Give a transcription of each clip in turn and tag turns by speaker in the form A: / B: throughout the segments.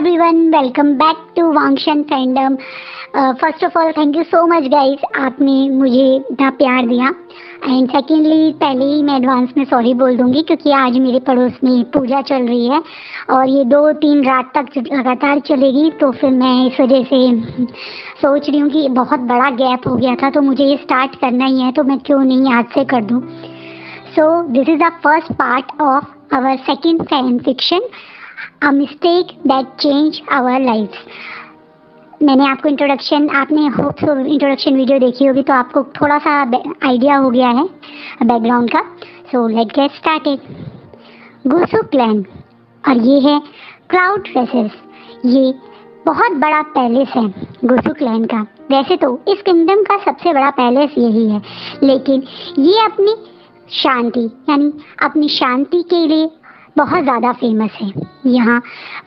A: everyone, welcome back to वांगशन fandom. First of all thank you so much guys, आपने मुझे इतना प्यार दिया। एंड सेकेंडली, पहले ही मैं एडवांस में सॉरी बोल दूंगी क्योंकि आज मेरे पड़ोस में पूजा चल रही है और ये 2-3 रात तक लगातार चलेगी, तो फिर मैं इस वजह से सोच रही हूँ कि बहुत बड़ा गैप हो गया था तो मुझे ये स्टार्ट करना ही है, तो मैं क्यों नहीं आज से कर दूँ। So this is the first part of our second fan fiction, A mistake that changed our lives। मैंने आपको आपने होप सो इंट्रोडक्शन वीडियो देखी होगी तो आपको थोड़ा सा आइडिया हो गया है बैकग्राउंड का। So let's get started. गुसु क्लैन, और ये है क्लाउड रेसेस। ये बहुत बड़ा पैलेस है गुसु क्लैन का। वैसे तो इस किंगडम का सबसे बड़ा पैलेस यही है, लेकिन ये अपनी शांति के लिए बहुत ज़्यादा फेमस है। यहाँ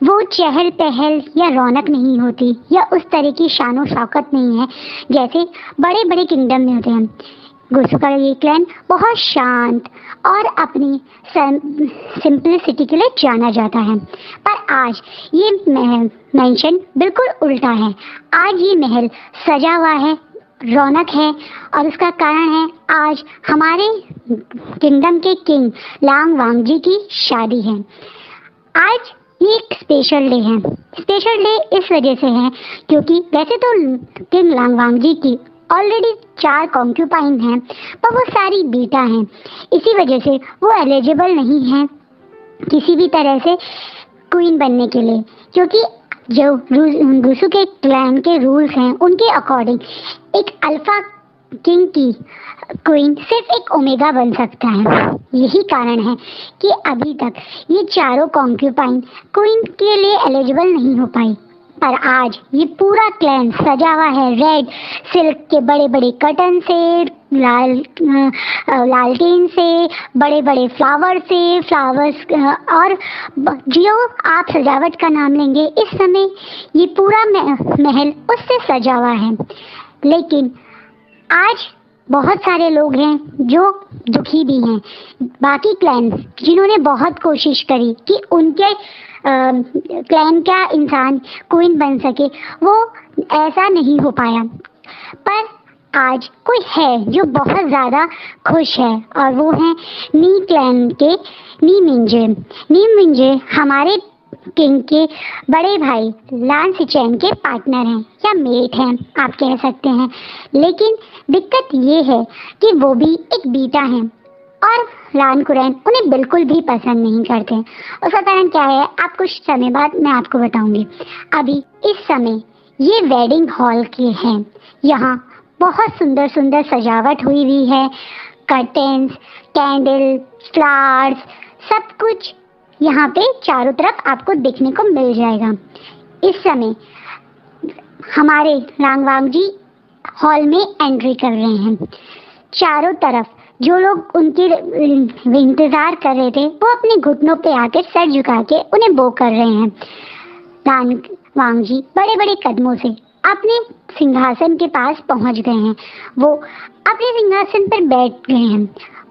A: वो चहल पहल या रौनक नहीं होती या उस तरह की शानो शौकत नहीं है जैसे बड़े बड़े किंगडम में होते हैं। गुसु का ये क्लैन बहुत शांत और अपनी सिंपलिसिटी के लिए जाना जाता है। पर आज ये मेंशन बिल्कुल उल्टा है। आज ये महल सजा हुआ है, रौनक है, और उसका कारण है आज हमारे किंगडम के किंग लांग वांगजी की शादी है। आज ये एक स्पेशल डे है। स्पेशल डे इस वजह से है क्योंकि वैसे तो किंग लांग वांगजी की ऑलरेडी 4 कॉन्क्यूपाइन हैं, पर वो सारी बीटा हैं। इसी वजह से वो एलिजिबल नहीं है किसी भी तरह से क्वीन बनने के लिए, क्योंकि जो गुसु के क्लैन के रूल्स हैं उनके अकॉर्डिंग एक अल्फा किंग की क्वीन सिर्फ एक ओमेगा बन सकता है। यही कारण है कि अभी तक ये चारों कॉन्क्यूपाइन क्वीन के लिए एलिजिबल नहीं हो पाई। पर आज ये पूरा क्लैन सजा हुआ है रेड सिल्क के बड़े बड़े कर्टन से, लालटेन से, बड़े बड़े फ्लावर्स और जो आप सजावट का नाम लेंगे इस समय ये पूरा महल उससे सजा हुआ है। लेकिन आज बहुत सारे लोग हैं जो दुखी भी हैं। बाकी क्लैन जिन्होंने बहुत कोशिश करी कि उनके क्लैन का इंसान क्वीन बन सके, वो ऐसा नहीं हो पाया। पर आज कोई है जो बहुत ज़्यादा खुश है और वो है नी क्लैन के नी मिंजे। नी मिंजे हमारे किंग के बड़े भाई लान सिचैन के पार्टनर हैं या मेट हैं आप कह सकते हैं। लेकिन दिक्कत ये है कि वो भी एक बीटा हैं और लान कुरैन उन्हें बिल्कुल भी पसंद नहीं करते। उसका कारण क्या है आप कुछ समय बाद मैं आपको बताऊंगी। अभी इस समय ये वेडिंग हॉल के हैं। यहाँ बहुत सुंदर सुंदर सजावट हुई हुई है, कर्टेन्स, कैंडल, फ्लावर्स, सब कुछ यहाँ पे चारों तरफ आपको देखने को मिल जाएगा। इस समय हमारे लांग वांगजी हॉल में एंट्री कर रहे हैं। चारों तरफ जो लोग उनके इंतजार कर रहे थे वो अपने घुटनों पे आकर सर झुका के उन्हें बो कर रहे हैं। लांग वांगजी बड़े बड़े कदमों से अपने सिंहासन के पास पहुंच गए हैं। वो अपने सिंहासन पर बैठ गए हैं।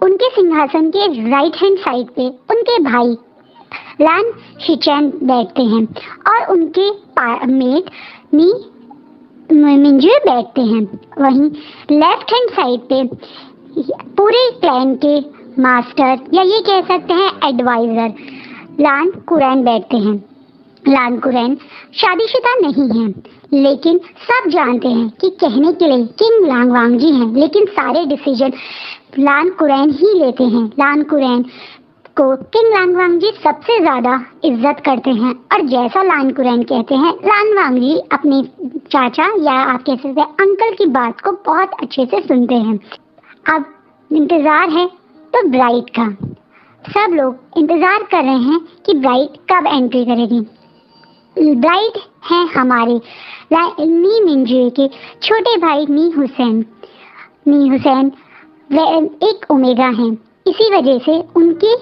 A: उनके सिंहासन के राइट हैंड साइड पे उनके भाई लान शिचैन बैठते हैं और उनके मेट नी मिंजे बैठते हैं। वहीं लेफ्ट हैंड साइड पे पूरे क्लैन के मास्टर या ये कह सकते हैं एडवाइजर लान कुरैन बैठते हैं। लान कुरैन शादीशुदा नहीं हैं, लेकिन सब जानते हैं कि कहने के लिए किंग लांग वांगजी हैं, लेकिन सारे डिसीजन लान कुरैन ही लेते हैं। लान कुरैन को किंग लांग वांगजी सबसे ज़्यादा इज्जत करते हैं और जैसा लान कुरैन कहते हैं लान वांगजी अपने चाचा या आप कह सकते हैं अंकल की बात को बहुत अच्छे से सुनते हैं। अब इंतज़ार है तो ब्राइड का। सब लोग इंतज़ार कर रहे हैं कि ब्राइड कब एंट्री करेगी। ब्राइड हैं हमारे नी मिंजे के छोटे भाई नी हुसैन। नी हुसैन वे एक ओमेगा हैं, इसी वजह से उनके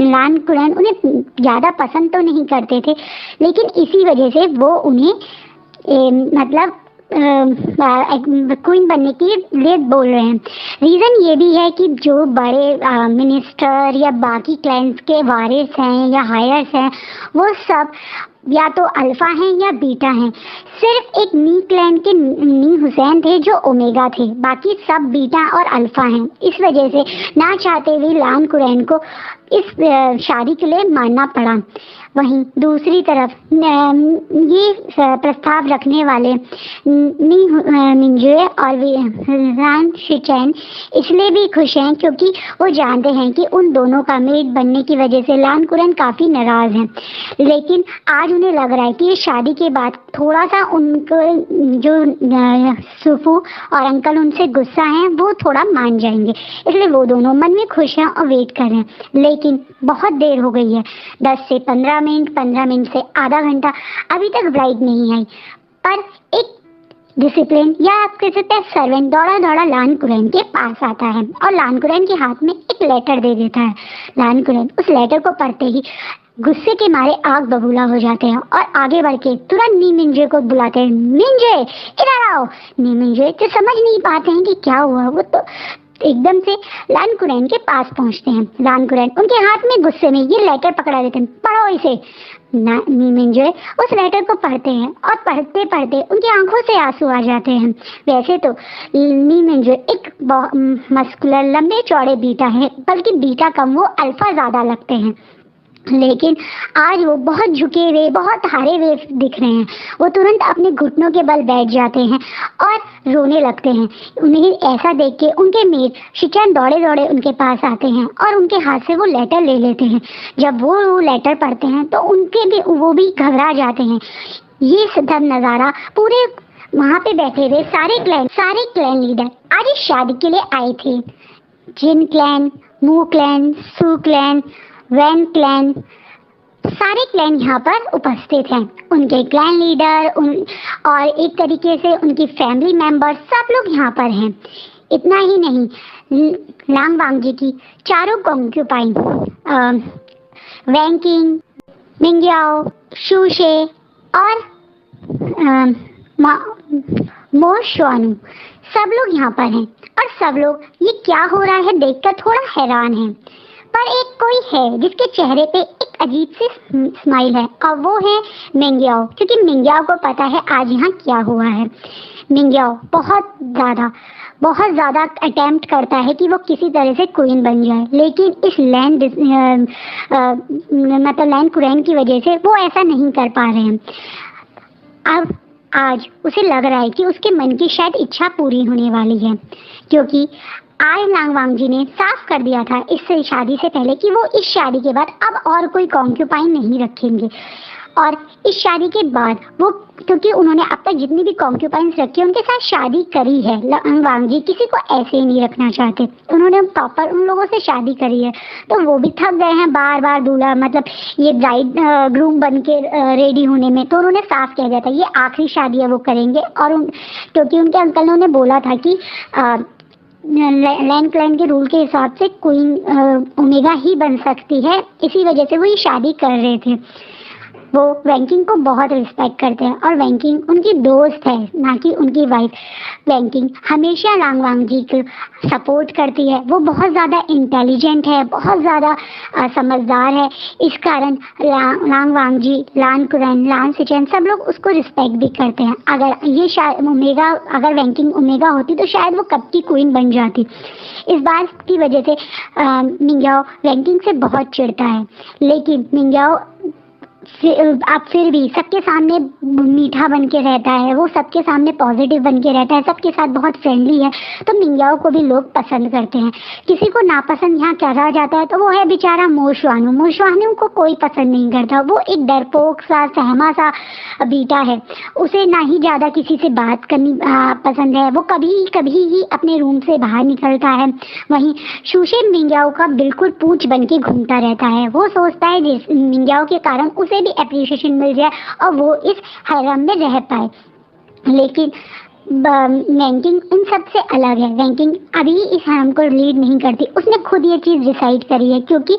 A: लान कुरैन उन्हें ज़्यादा पसंद तो नहीं करते थे, लेकिन इसी वजह से वो उन्हें मतलब क्वीन बनने के लिए बोल रहे हैं। रीज़न ये भी है कि जो बड़े मिनिस्टर या बाकी क्लैंस के वारिस हैं या हायर्स हैं वो सब या तो अल्फा हैं या बीटा हैं। सिर्फ एक नी क्लैन के नी हुसैन थे जो ओमेगा थे, बाकी सब बीटा और अल्फा हैं। इस वजह से ना चाहते हुए लान कुरैन को इस शादी के लिए मानना पड़ा। वहीं दूसरी तरफ ये प्रस्ताव रखने वाले नी मिंजुए और रान शिचैन इसलिए भी खुश हैं क्योंकि वो जानते हैं कि उन दोनों का मेट बनने की वजह से लान कुरैन काफ़ी नाराज़ हैं। लेकिन आज उन्हें लग रहा है कि इस शादी के बाद थोड़ा सा उनको जो सुफू और अंकल उनसे गुस्सा हैं वो थोड़ा मान जाएंगे, इसलिए वो दोनों मन में खुश हैं और वेट कर रहे हैं। लेकिन बहुत देर हो गई है, 10 से 15 मिनट, 15 मिनट से आधा घंटा, अभी तक ब्राइड नहीं आई। पर एक डिसिप्लिन या आप कह सकते हैं सर्वेंट दौड़ा दौड़ा लान कुरैन के पास आता है और लान कुरैन के हाथ में एक लेटर दे देता है। लान कुरैन उस लेटर को पढ़ते ही गुस्से के मारे आग बबूला हो जाते हैं और आगे बढ़ के तुरंत नी मिंजे को बुलाते हैं। मिंजे इधर आओ। नी मिंजे तो समझ नहीं पाते हैं कि क्या हुआ, वो तो एकदम से लान कुरैन के पास पहुंचते हैं। लान कुरैन उनके हाथ में गुस्से में ये लेटर पकड़ा देते हैं, पढ़ो इसे। नी मिंजे उस लेटर को पढ़ते हैं और पढ़ते पढ़ते उनकी आंखों से आंसू आ जाते हैं। वैसे तो नी मिंजे एक मस्कुलर लंबे चौड़े बीटा है, बल्कि बीटा कम वो अल्फा ज्यादा लगते हैं, लेकिन आज वो बहुत झुके हुए, बहुत हारे हुए दिख रहे हैं। वो तुरंत अपने घुटनों के बल बैठ जाते हैं और रोने लगते हैं। उन्हें ऐसा देख के उनके मेट शिचैन दौड़े दौड़े उनके पास आते हैं और उनके हाथ से वो लेटर ले लेते हैं। जब वो लेटर पढ़ते हैं तो वो भी घबरा जाते हैं। ये सब नज़ारा पूरे वहाँ पे बैठे हुए सारे क्लैन लीडर आज इस शादी के लिए आए थे। जिन क्लैन, मू क्लैन, सू क्लैन, वैन क्लैन, सारे क्लैन यहाँ पर उपस्थित हैं। उनके क्लैन लीडर और एक तरीके से उनकी फैमिली मेंबर सब लोग यहाँ पर हैं। इतना ही नहीं, लांग वांगजी की चारों कॉन्क्यूपाइन वैंकिंग, मिंग्याओ, शूशे और मो शुआनु सब लोग यहाँ पर हैं और सब लोग ये क्या हो रहा है देखकर थोड़ा हैरान हैं। पर एक कोई है जिसके चेहरे पे एक अजीब सी स्माइल है और वो है मिंग्याओ, क्योंकि मिंग्याओ को पता है आज यहाँ क्या हुआ है। मिंग्याओ बहुत ज़्यादा अटेम्प्ट करता है कि वो किसी तरह से क्वीन बन जाए, लेकिन इस लैन कुरैन की वजह से वो ऐसा नहीं कर पा रहे हैं। अब आज उसे लग रहा है कि उसके मन की शायद इच्छा पूरी होने वाली है, क्योंकि आज लांग वांगजी ने साफ कर दिया था इस शादी से पहले कि वो इस शादी के बाद अब और कोई कॉन्क्यूपाइन नहीं रखेंगे। और इस शादी के बाद वो, क्योंकि उन्होंने अब तक जितनी भी कॉन्क्यूपाइंस रखी है उनके साथ शादी करी है, लांग वांगजी किसी को ऐसे ही नहीं रखना चाहते। उन्होंने प्रॉपर उन लोगों से शादी करी है, तो वो भी थक गए हैं बार बार दूल्हा मतलब ये ब्राइड ग्रूम बन के रेडी होने में। तो उन्होंने साफ कह दिया था ये आखिरी शादी है वो करेंगे। और क्योंकि उनके अंकल ने उन्हें बोला था कि लैन क्लैन के रूल के हिसाब से क्वीन ओमेगा ही बन सकती है, इसी वजह से वो ये शादी कर रहे थे। वो वैंकिंग को बहुत रिस्पेक्ट करते हैं और वैंकिंग उनकी दोस्त है, ना कि उनकी वाइफ। वैंकिंग हमेशा लांग वांगजी को सपोर्ट करती है। वो बहुत ज़्यादा इंटेलिजेंट है, बहुत ज़्यादा समझदार है। इस कारण लांग वांगजी, लान कुरैन, लान शिचैन सब लोग उसको रिस्पेक्ट भी करते हैं। अगर वैंकिंग ओमेगा होती तो शायद वो कब की क्वीन बन जाती। इस बात की वजह से मिंग्याओ वैंकिंग से बहुत चिढ़ता है, लेकिन मिंग्याओ फिर भी सबके सामने मीठा बन के रहता है, वो सबके सामने पॉजिटिव बन के रहता है, सबके साथ बहुत फ्रेंडली है। तो मिंग्याओ को भी लोग पसंद करते हैं। किसी को नापसंद यहाँ करा जाता है तो वो है बेचारा मो शुआनु। मो शुआनु को कोई पसंद नहीं करता। वो एक डरपोक सा, सहमा सा बीटा है। उसे ना ही ज़्यादा किसी से बात करनी पसंद है। वो कभी कभी ही अपने रूम से बाहर निकलता है। वहीं शूशे मिंग्याओ का बिल्कुल पूंछ बन के घूमता रहता है। वो सोचता है जिस मिंग्याओ के कारण उसे भी एप्रिसिएशन मिल जाए और वो इस हैरम में रह पाए। लेकिन वैंकिंग इन सब से अलग है। वैंकिंग अभी इस हैरम को लीड नहीं करती। उसने खुद ये चीज़ डिसाइड करी है, क्योंकि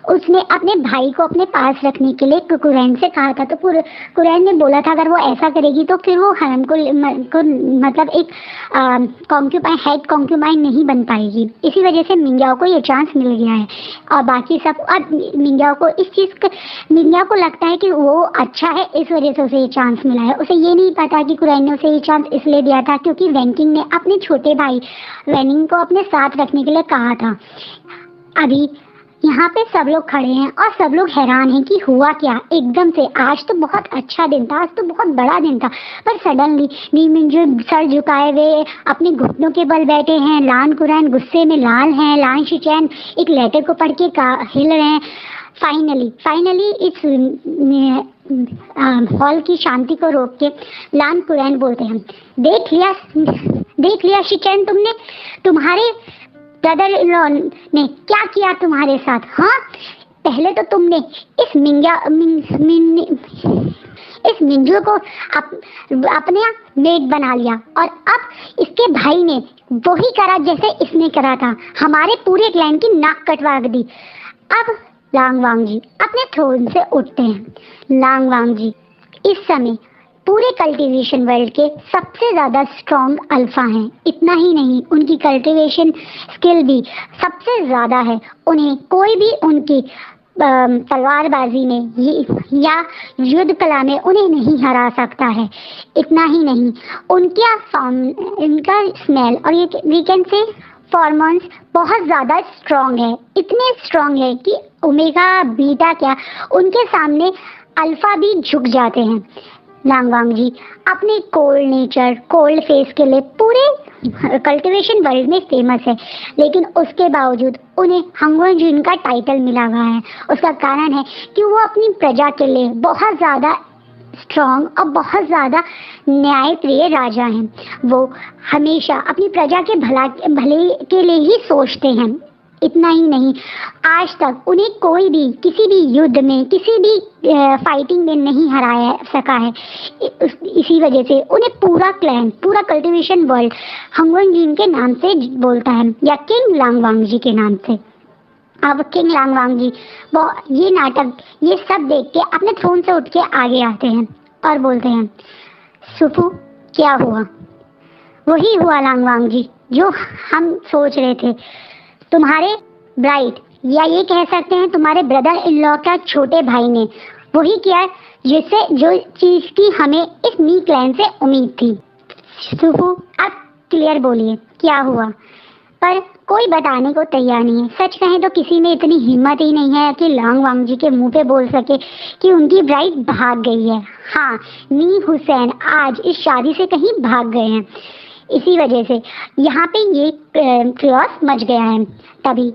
A: उसने अपने भाई को अपने पास रखने के लिए कुरैन से कहा था। तो कुरैन ने बोला था अगर वो ऐसा करेगी तो फिर वो हरम को मतलब एक कॉन्क्यूपाइन, हेड कॉन्क्यूपाइन नहीं बन पाएगी। इसी वजह से मिंग्याओ को ये चांस मिल गया है। और बाकी सब, और मिंग्याओ को इस चीज़ का, मिंग्याओ को लगता है कि वो अच्छा है, इस वजह से उसे ये चांस मिला है। उसे ये नहीं पता कि कुरैन ने उसे ये चांस इसलिए दिया था क्योंकि वैनकिंग ने अपने छोटे भाई वैनिंग को अपने साथ रखने के लिए कहा था। अभी यहाँ पे सब लोग खड़े हैं और सब लोग हैरान हैं कि हुआ क्या एकदम से। आज तो बहुत अच्छा दिन था, आज तो बहुत बड़ा दिन था, पर सडनली ली मिंजू सर झुकाए हुए अपने घुटनों के बल बैठे हैं। लान कुरैन गुस्से में लाल हैं। लान शिचैन एक लेटर को पढ़ के हिल रहे हैं। फाइनली इस हॉल की शांति को रोक के लान कुरैन बोलते हैं, देख लिया शिचैन, तुमने, तुम्हारे ब्रदर इन लॉ ने क्या किया तुम्हारे साथ? हाँ, पहले तो तुमने इस मिंजू को अपने मेड बना लिया और अब इसके भाई ने वही करा जैसे इसने करा था, हमारे पूरे क्लैन की नाक कटवा दी। अब लांग वांग जी अपने थ्रोन से उठते हैं। लांग वांग जी इस समय पूरे कल्टीवेशन वर्ल्ड के सबसे ज़्यादा स्ट्रॉन्ग अल्फा हैं। इतना ही नहीं, उनकी कल्टीवेशन स्किल भी सबसे ज़्यादा है। उन्हें कोई भी उनकी तलवारबाजी में या युद्ध कला में उन्हें नहीं हरा सकता है। इतना ही नहीं, उनका स्मेल और ये वी कैन से फॉर्मोन्स बहुत ज़्यादा स्ट्रॉन्ग है। इतने स्ट्रॉन्ग है कि ओमेगा बीटा क्या, उनके सामने अल्फा भी झुक जाते हैं। लांग वांग जी अपने कोल्ड नेचर, कोल्ड फेस के लिए पूरे कल्टीवेशन वर्ल्ड में फेमस है, लेकिन उसके बावजूद उन्हें हंगोन जिन का टाइटल मिला हुआ है। उसका कारण है कि वो अपनी प्रजा के लिए बहुत ज़्यादा स्ट्रॉन्ग और बहुत ज़्यादा न्यायप्रिय राजा हैं। वो हमेशा अपनी प्रजा के भले के लिए ही सोचते हैं। इतना ही नहीं, आज तक उन्हें कोई भी किसी भी युद्ध में, किसी भी फाइटिंग में नहीं हराया सका है। इसी वजह से उन्हें पूरा क्लैन, पूरा कल्टीवेशन वर्ल्ड हंगोन जिन के नाम से बोलता है या किंग लांग वांग जी के नाम से। अब किंग लांग वांग जी ये नाटक, ये सब देख के अपने थ्रोन से उठ के आगे आते हैं और बोलते हैं, सुफू क्या हुआ? वही हुआ लांग वांग जी जो हम सोच रहे थे। तुम्हारे ब्राइट, या ये कह सकते हैं तुम्हारे ब्रदर इन लॉ का छोटे भाई ने वही किया जो चीज की हमें इस नी क्लैन से उम्मीद थी। सुफू अब क्लियर बोलिए क्या हुआ? पर कोई बताने को तैयार नहीं है। सच कहें तो किसी में इतनी हिम्मत ही नहीं है कि लांग वांग जी के मुंह पे बोल सके कि उनकी ब्राइड भाग गई है। हाँ, नी हुसैन आज इस शादी से कहीं भाग गए हैं। इसी वजह से यहाँ पे ये क्रियोस मच गया है। तभी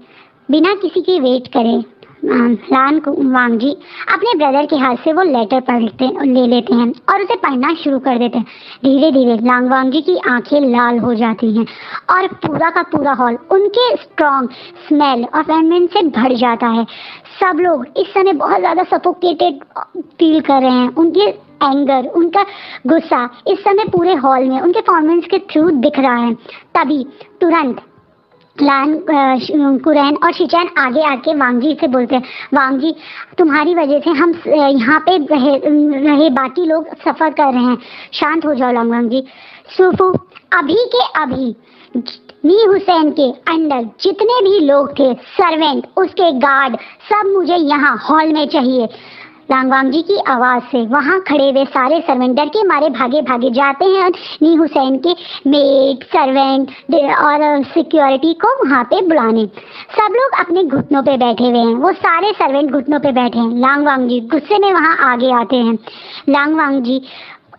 A: बिना किसी की वेट करे लान वांग जी अपने ब्रदर के हाथ से वो लेटर ले लेते हैं और उसे पढ़ना शुरू कर देते हैं। धीरे धीरे लांग वांग जी की आंखें लाल हो जाती हैं और पूरा का पूरा हॉल उनके स्ट्रॉन्ग स्मेल और फ्रेगनेंस से भर जाता है। सब लोग इस समय बहुत ज़्यादा सफोकेटेड फील कर रहे हैं। उनके एंगर, उनका गुस्सा इस समय पूरे हॉल में उनके परफॉर्मेंस के थ्रू दिख रहा है। तभी तुरंत लान कुरैन और शिचैन आगे आके वांग जी से बोलते हैं, वांग जी तुम्हारी वजह से हम यहाँ पे रहे बाकी लोग सफ़र कर रहे हैं, शांत हो जाओ लांग वांग जी। सुफू अभी के अभी नी हुसैन के अंडर जितने भी लोग थे, सर्वेंट, उसके गार्ड, सब मुझे यहाँ हॉल में चाहिए। लांग वांग जी की आवाज़ से वहाँ खड़े हुए सारे सर्वेंट डर के मारे भागे भागे जाते हैं नी हुसैन के मेड, सर्वेंट और सिक्योरिटी को वहाँ पे बुलाने। सब लोग अपने घुटनों पे बैठे हुए हैं, वो सारे सर्वेंट घुटनों पे बैठे हैं। लांग वांग जी गुस्से में वहाँ आगे आते हैं। लांग वांग जी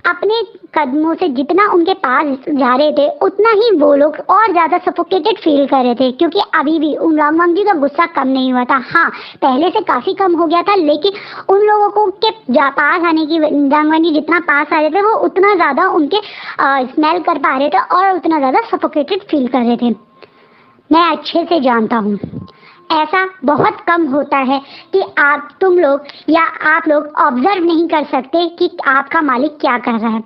A: अपने कदमों से जितना उनके पास जा रहे थे उतना ही वो लोग और ज़्यादा सफोकेटेड फील कर रहे थे, क्योंकि अभी भी उन लांग वांग जी का गुस्सा कम नहीं हुआ था। हाँ, पहले से काफ़ी कम हो गया था, लेकिन उन लोगों को के पास आने की, लांग वांग जी जितना पास आ रहे थे वो उतना ज़्यादा उनके स्मेल कर पा रहे थे और उतना ज़्यादा सफोकेटेड फील कर रहे थे। मैं अच्छे से जानता हूँ ऐसा बहुत कम होता है कि तुम लोग या आप लोग ऑब्जर्व नहीं कर सकते कि आपका मालिक क्या कर रहा है।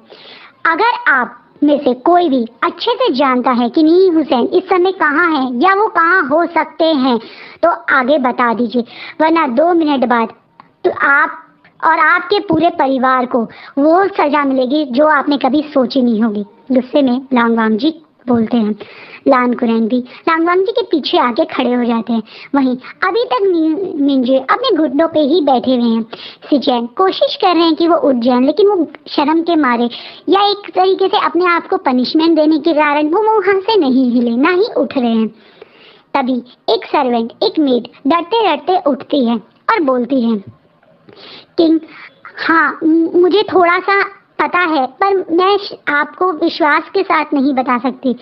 A: अगर आप में से कोई भी अच्छे से जानता है कि नी हुसैन इस समय कहाँ है या वो कहाँ हो सकते हैं तो आगे बता दीजिए, वरना 2 मिनट बाद तो आप और आपके पूरे परिवार को वो सजा मिलेगी जो आपने कभी सोची नहीं होगी। गुस्से में लांगवांग जी बोलते हैं। लान कुरैन भी लांगवांग जी के पीछे आके खड़े हो जाते हैं। वहीं अभी तक मिंजे अपने घुटनों पे ही बैठे हुए हैं। सिचैन कोशिश कर रहे हैं कि वो उठ जाएं, लेकिन वो शर्म के मारे या एक तरीके से अपने आप को पनिशमेंट देने के कारण वो वहां से नहीं हिले, ना ही उठ रहे हैं। तभी एक सर्वेंट, एक मेड डरते डरते उठती है और बोलती है, किंग, हाँ मुझे थोड़ा सा पता है पर मैं आपको विश्वास के साथ नहीं बता सकती।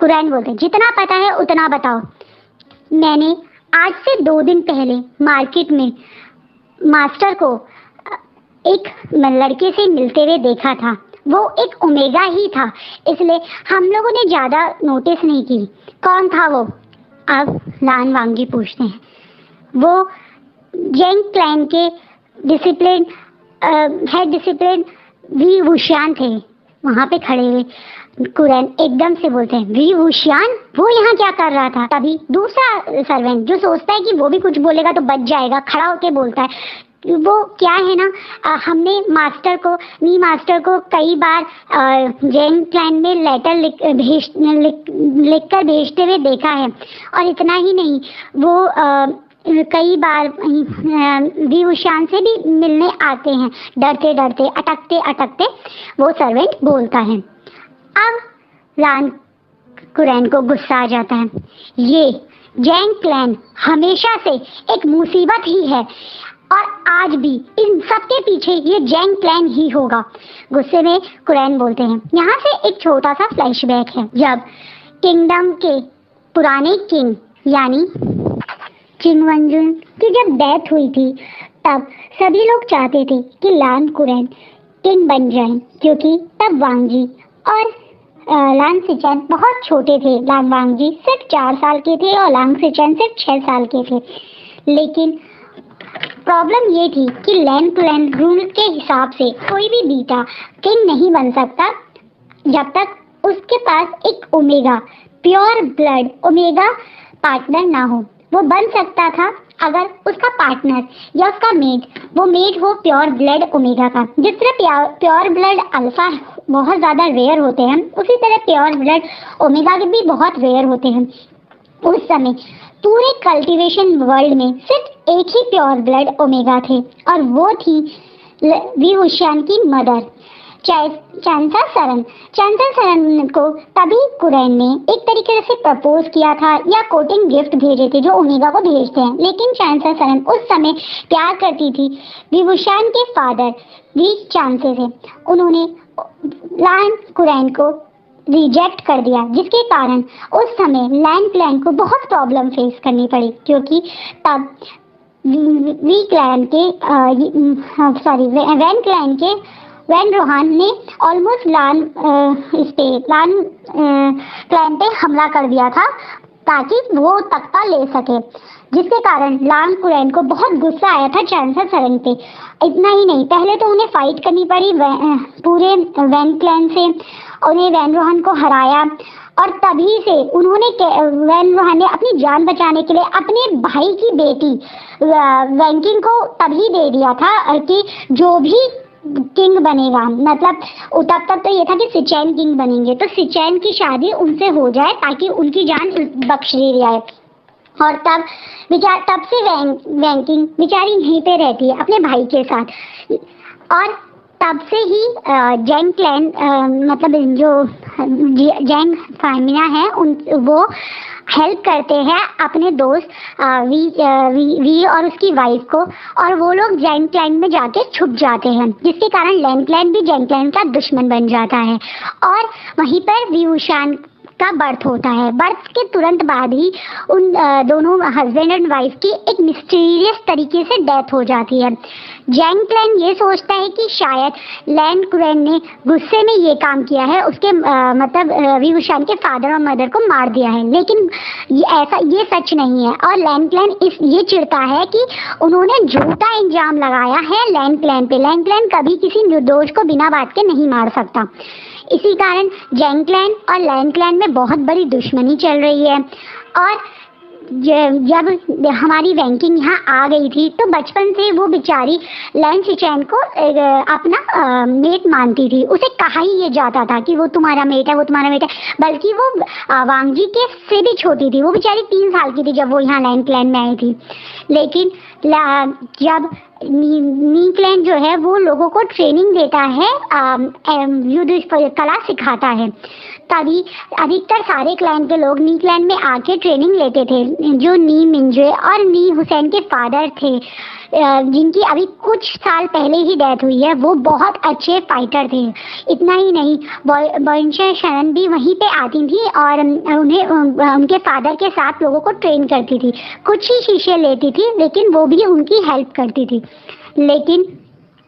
A: कुरैन बोलते, जितना पता है उतना बताओ। मैंने आज से 2 दिन पहले मार्केट में मास्टर को एक लड़के से मिलते हुए देखा था। वो एक ओमेगा ही था, इसलिए हम लोगों ने ज्यादा नोटिस नहीं की। कौन था वो? अब लान वांगी पूछते हैं। वो जेंग क्लैन के डिसिप्लिन हेड डिसिप्लिन वी वुशियान थे। वहां पे खड़े हुए कुरैन एकदम से बोलते हैं, वी वुशियान वो यहाँ क्या कर रहा था? तभी दूसरा सर्वेंट जो सोचता है कि वो भी कुछ बोलेगा तो बच जाएगा, खड़ा होके बोलता है, वो क्या है ना, हमने मास्टर को कई बार जेंग क्लैन में लेटर लिख कर भेजते हुए देखा है। और इतना ही नहीं, वो कई बार वी वुशियान से भी मिलने आते हैं, डरते डरते अटकते अटकते वो सर्वेंट बोलता है। अब लान कुरैन को गुस्सा आ जाता है। ये जेंग क्लैन हमेशा से एक मुसीबत ही है और आज भी इन सब के पीछे ये जेंग क्लैन ही होगा। गुस्से में कुरैन बोलते हैं। यहाँ से एक छोटा सा फ्लैशबैक है। जब किंगडम के पुराने किंग यानी किंग वंजुन की जब डेथ हुई थी, तब सभी लोग चाहते थे कि लान कुरैन किंग बन जाएं, क्योंकि तब वांगजी और लांग सिचैन बहुत छोटे थे। लांग वांगजी सिर्फ 4 साल के थे और लांग सिचैन सिर्फ 6 साल के थे। लेकिन प्रॉब्लम ये थी कि लैन कुरैन रूल के हिसाब से कोई भी बीटा किंग नहीं बन सकता जब तक उसके पास एक omega pure blood omega partner ना हो। वो बन सकता था अगर उसका पार्टनर या उसका मेड हो प्योर ब्लड ओमेगा का। जिस तरह प्योर ब्लड अल्फा बहुत ज़्यादा रेयर होते हैं, उसी तरह प्योर ब्लड ओमेगा के भी बहुत रेयर होते हैं। उस समय पूरे कल्टीवेशन वर्ल्ड में सिर्फ एक ही प्योर ब्लड ओमेगा थे और वो थी वी वुशियान की मदर चांसा सरन को। तभी कुरैन ने एक तरीके से प्रपोज किया था या कोटिंग गिफ्ट भेजे थे जो ओमेगा को भेजते हैं। लेकिन चांसा सरन उस समय प्यार करती थी वी वुशियान के फादर वी चांसे से। उन्होंने लान कुरैन को रिजेक्ट कर दिया, जिसके कारण उस समय लैन क्लैन को बहुत प्रॉब्लम फेस करनी पड़ी, क्योंकि तब वैन क्लैन के वैन रोहान ने ऑलमोस्ट लान क्लैन पे हमला कर दिया था ताकि वो तख्ता ले सके, जिसके कारण लान कुरैन को बहुत गुस्सा आया था चांसर सरन पे। इतना ही नहीं, पहले तो उन्हें फाइट करनी पड़ी पूरे वैन क्लैन से, उन्हें वैन रोहान को हराया और तभी से उन्होंने वैन रोहान ने अपनी जान बचाने के लिए अपने भाई की बेटी वैंकिंग को तभी दे दिया था कि जो भी किंग बनेगा, मतलब तब तक तो ये था कि सिचैन किंग बनेंगे, तो सिचैन की शादी उनसे हो जाए ताकि उनकी जान बख्श दी जाए। और तब से वैंकिंग बेचारी यहीं पे रहती है अपने भाई के साथ। और तब से ही जेंग क्लैन मतलब जो जेंग फैमिना है वो हेल्प करते हैं अपने दोस्त वी और उसकी वाइफ को, और वो लोग जेंग क्लैन में जाके छुप जाते हैं, जिसके कारण लैन क्लैन भी जेंग क्लैन का दुश्मन बन जाता है। और वहीं पर वी वुशियान का बर्थ होता है। बर्थ के तुरंत बाद ही उन दोनों हस्बैंड एंड वाइफ की एक मिस्टीरियस तरीके से डेथ हो जाती है। जेंग क्लैन ये सोचता है कि शायद लैन कुरैन ने गुस्से में ये काम किया है, उसके मतलब वी वुशियान के फादर और मदर को मार दिया है, लेकिन ये सच नहीं है। और लैन क्लैन ये चिढ़ता है कि उन्होंने झूठा इल्जाम लगाया है लैन क्लैन पे। लैन क्लैन कभी किसी निर्दोष को बिना बात के नहीं मार सकता। इसी कारण जैंग क्लैन और लैन क्लैन में बहुत बड़ी दुश्मनी चल रही है। और जब हमारी वैंकिंग यहाँ आ गई थी तो बचपन से वो बेचारी लैन सिचैन को अपना मेट मानती थी। उसे कहा ही ये जाता था कि वो तुम्हारा मेट है, वो तुम्हारा मेट है, बल्कि वो वांगजी के से भी छोटी थी। वो बेचारी 3 साल की थी जब वो यहाँ लैन क्लैन में आई थी। लेकिन जब नी क्लैन जो है वो लोगों को ट्रेनिंग देता है, युद्ध कला सिखाता है, तभी अधिकतर सारे क्लैन के लोग नी क्लैन में आके ट्रेनिंग लेते थे। जो नी मिंजे और नी हुसैन के फादर थे, जिनकी अभी कुछ साल पहले ही डेथ हुई है, वो बहुत अच्छे फाइटर थे। इतना ही नहीं, बॉइंशा शरण भी वहीं पे आती थी और उन्हें उनके फादर के साथ लोगों को ट्रेन करती थी। कुछ ही शीशे लेती थी लेकिन वो भी उनकी हेल्प करती थी। लेकिन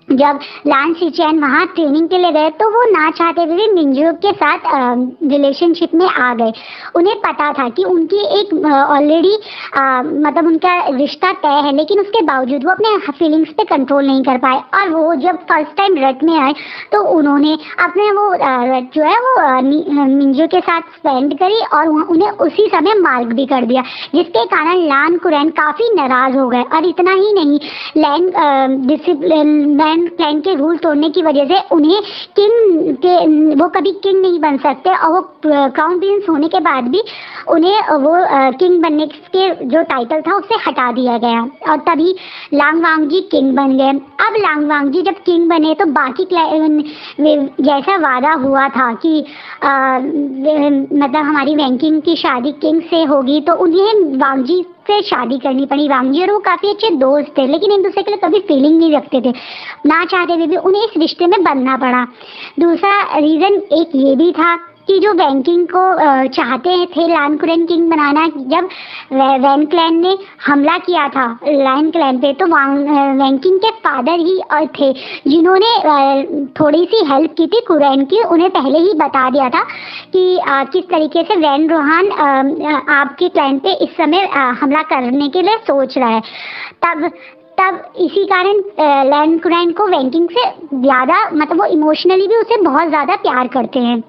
A: जब लान सिचैन वहाँ ट्रेनिंग के लिए गए तो वो ना चाहते हुए मिंजो के साथ रिलेशनशिप में आ गए। उन्हें पता था कि उनकी एक ऑलरेडी मतलब उनका रिश्ता तय है, लेकिन उसके बावजूद वो अपने फीलिंग्स पे कंट्रोल नहीं कर पाए। और वो जब फर्स्ट टाइम रट में आए तो उन्होंने अपने वो रट जो है वो मिंजो के साथ स्पेंड करी और उन्हें उसी समय मार भी कर दिया, जिसके कारण लान कुरैन काफ़ी नाराज़ हो गए। और इतना ही नहीं, लैन क्लैन के रूल तोड़ने की वजह से उन्हें किंग के वो कभी किंग नहीं बन सकते और वो क्राउन प्रिंस होने के बाद भी उन्हें वो किंग बनने के जो टाइटल था उससे हटा दिया गया और तभी लांग वांगजी किंग बन गए। अब लांग वांगजी जब किंग बने तो बाकी जैसा वादा हुआ था कि मतलब हमारी वैंकिंग की शादी किंग से होगी, तो उन्हें वांगजी से शादी करनी पड़ी। वांगजी और वो काफ़ी अच्छे दोस्त थे, लेकिन एक दूसरे के लिए कभी फीलिंग नहीं रखते थे। ना चाहते हुए भी उन्हें इस रिश्ते में बंधना पड़ा। दूसरा रीज़न एक ये भी था कि जो वैंकिंग को चाहते थे लान कुरैन किंग बनाना, जब वैन क्लैन ने हमला किया था लान क्लैन पे तो वैंकिंग के फादर ही और थे जिन्होंने थोड़ी सी हेल्प की थी कुरैन की। उन्हें पहले ही बता दिया था कि किस तरीके से वैन रोहान आपके क्लैन पे इस समय हमला करने के लिए सोच रहा है। तब इसी कारण लैन कुरैन को वैंकिंग से ज़्यादा मतलब वो इमोशनली भी उसे बहुत ज़्यादा प्यार करते हैं।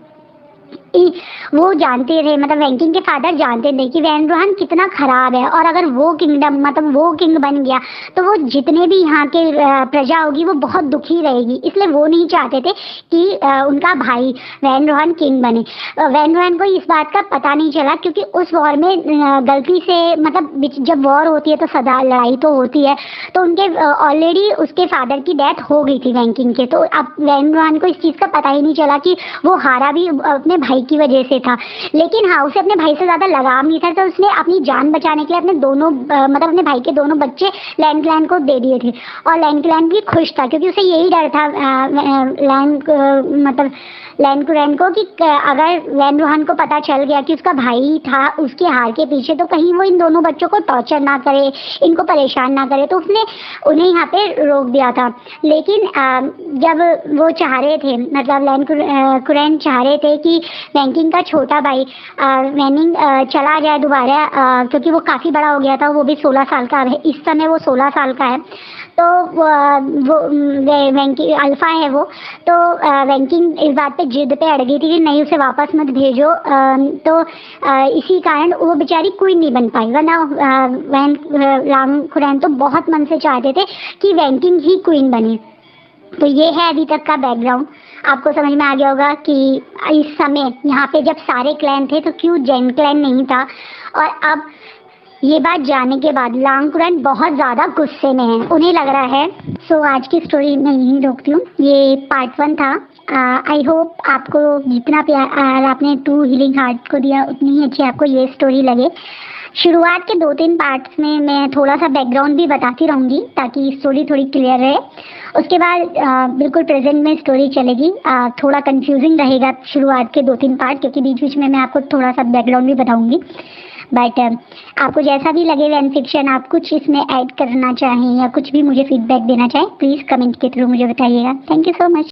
A: वो जानते थे, मतलब वैंकिंग के फादर जानते थे कि वैन रोहान कितना खराब है और अगर वो किंगडम मतलब वो किंग बन गया तो वो जितने भी यहाँ के प्रजा होगी वो बहुत दुखी रहेगी। इसलिए वो नहीं चाहते थे कि उनका भाई वैन रोहान किंग बने। वैन रोहान को इस बात का पता नहीं चला क्योंकि उस वॉर में गलती से मतलब जब वॉर होती है तो सदा लड़ाई तो होती है, तो उनके ऑलरेडी उसके फादर की डेथ हो गई थी वैंकिंग के। तो अब वैन रोहान को इस चीज़ का पता ही नहीं चला कि वो हारा भी अपने भाई की वजह से था। लेकिन हाँ, उसे अपने भाई से ज़्यादा लगाव नहीं था, तो उसने अपनी जान बचाने के लिए अपने दोनों मतलब अपने भाई के दोनों बच्चे लैन क्लैन को दे दिए थे। और लैन क्लैन भी खुश था क्योंकि उसे यही डर था मतलब लैन कुरैन को कि अगर वैन रोहान को पता चल गया कि उसका भाई था उसके हार के पीछे तो कहीं वो इन दोनों बच्चों को टॉर्चर ना करे, इनको परेशान ना करे, तो उसने उन्हें यहाँ पे रोक दिया था। लेकिन जब वो चाह रहे थे मतलब लैन कुरैन चाह रहे थे कि वैंकिंग का छोटा भाई वैनिंग चला जाए दोबारा, क्योंकि वो काफ़ी बड़ा हो गया था, वो भी 16 साल का है इस समय, वो 16 साल का है। तो वो वैंकिंग अल्फ़ा है वो, तो वैंकिंग इस बात पे जिद पे अड़ गई थी कि नहीं उसे वापस मत भेजो। तो इसी कारण वो बेचारी क्वीन नहीं बन पाई, वरना लांग कुरैन तो बहुत मन से चाहते थे कि वैंकिंग ही क्वीन बने। तो ये है अभी तक का बैकग्राउंड। आपको समझ में आ गया होगा कि इस समय यहाँ पे जब सारे क्लैन थे तो क्यों जैन क्लैन नहीं था। और अब ये बात जानने के बाद लांग कुरैन बहुत ज़्यादा गुस्से में है, उन्हें लग रहा है। सो आज की स्टोरी मैं यहीं रोकती हूँ, ये पार्ट 1 था। आई होप आपको जितना प्यार आपने टू हीलिंग हार्ट को दिया उतनी ही अच्छी आपको ये स्टोरी लगे। शुरुआत के 2-3 पार्ट्स में मैं थोड़ा सा बैकग्राउंड भी बताती रहूँगी ताकि स्टोरी थोड़ी क्लियर रहे। उसके बाद बिल्कुल प्रेजेंट में स्टोरी चलेगी। थोड़ा कंफ्यूजिंग रहेगा शुरुआत के 2-3 पार्ट क्योंकि बीच बीच में मैं आपको थोड़ा सा बैकग्राउंड भी बताऊँगी। बट आपको जैसा भी लगे वैन फिक्शन, आप कुछ इसमें ऐड करना चाहें या कुछ भी मुझे फीडबैक देना चाहें, प्लीज़ कमेंट के थ्रू मुझे बताइएगा। Thank you so much.